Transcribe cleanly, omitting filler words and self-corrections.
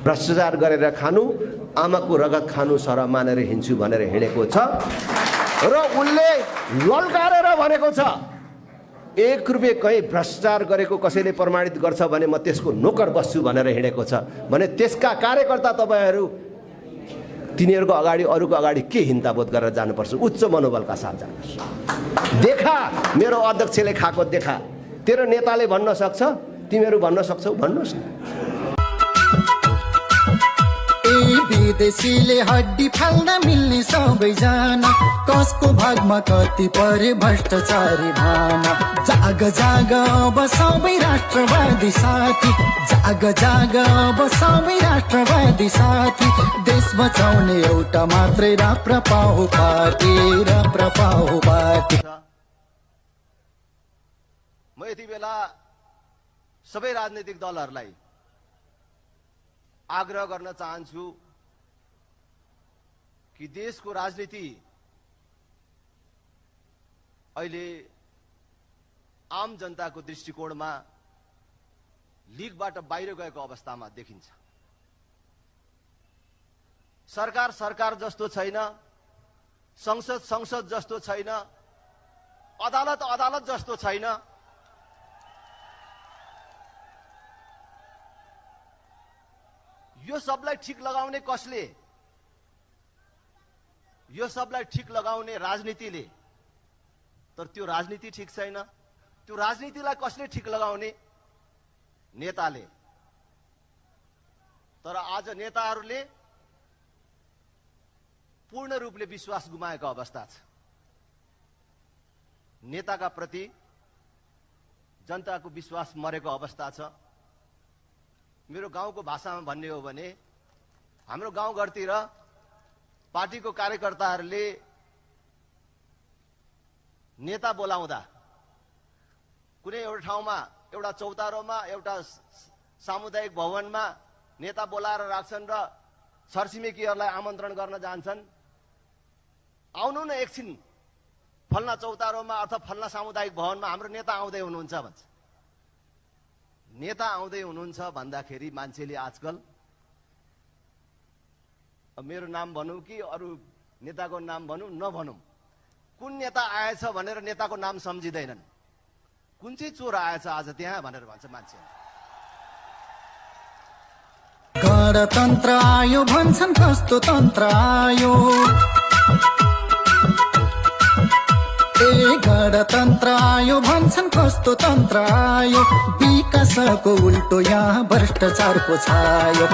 भ्रष्टाचार गरेर खानु, आमाको रगत खानु सरह मानेर हिँड्छु भनेर हिँडेको छ र उनले ललकारेर भनेको छ 1 रुपैयाँ कहीँ भ्रष्टाचार गरेको कसैले प्रमाणित गर्छ भने म त्यसको नोकर बस्छु भनेर हिँडेको छ भने त्यसका कार्यकर्ता तपाईहरू तिनीहरूको अगाडि अरूको अगाडि के हिंताबोध गरेर जानुपर्छ? उच्च मनोबलका साथ जानुहोस्। देखा मेरो अध्यक्षले खाएको देखा, तेरो नेताले भन्न सक्छ, तिमीहरू भन्न सक्छौ, भन्नुहोस् न। विदेशीले हड्डी फाल्न मिल्ने सबैजना, कसको भागमा कति परे भ्रष्टाचारी भाना। जाग जाग अब सबै राष्ट्रवादी साथी, जाग जाग अब सबै राष्ट्रवादी साथी, देश बचाउने एउटा मात्रै राप्रपा हो पार्टी, राप्रपा हो पार्टी। म यति बेला सबै राजनीतिक दलहरूलाई आग्रह गर्न चाहन्छु कि देशको राजनीति अहिले आम जनताको दृष्टिकोणमा लिगबाट बाहिर गएको अवस्थामा देखिन्छ। सरकार सरकार जस्तो छैन, संसद संसद जस्तो छैन, अदालत अदालत जस्तो छैन। यो सबलाई ठीक लगाउने कसले? यो सबलाई ठीक लगाउने राजनीतिले। तर त्यो राजनीति ठीक छैन। त्यो राजनीतिलाई कसले ठीक लगाउने? नेताले। तर आज नेताहरूले पूर्ण रूपले विश्वास गुमाएको अवस्था छ। नेताका प्रति जनताको विश्वास मरेको अवस्था छ। मेरो गाउँको भाषामा भन्ने हो भने हाम्रो गाउँघरतिर पार्टीको कार्यकर्ताहरूले नेता बोलाउँदा कुनै एउटा ठाउँमा, एउटा चौतारोमा, एउटा सामुदायिक भवनमा नेता बोलाएर राख्छन् र छरछिमेकीहरूलाई आमन्त्रण गर्न जान्छन्। आउनु न एकछिन फल्ना चौतारोमा अथवा फल्ना सामुदायिक भवनमा हाम्रो नेता आउँदै हुनुहुन्छ भन्छ। नेता आउँदै हुनुहुन्छ भन्दाखेरि मान्छेले आजकल मेरो नाम भनौँ कि अरू नेताको नाम भनौँ नभनौँ, कुन नेता आएछ भनेर नेताको नाम सम्झिँदैनन्। कुन चाहिँ चोर आएछ आज त्यहाँ भनेर भन्छ मान्छे। गणतन्त्र आयो भन्छन्, कस्तो तन्त्र आयो? गणतन्त्र आयो भन्छन्, कस्तो तन्त्र आयो? विकासको उल्टो यहाँ भ्रष्टाचारको छायो।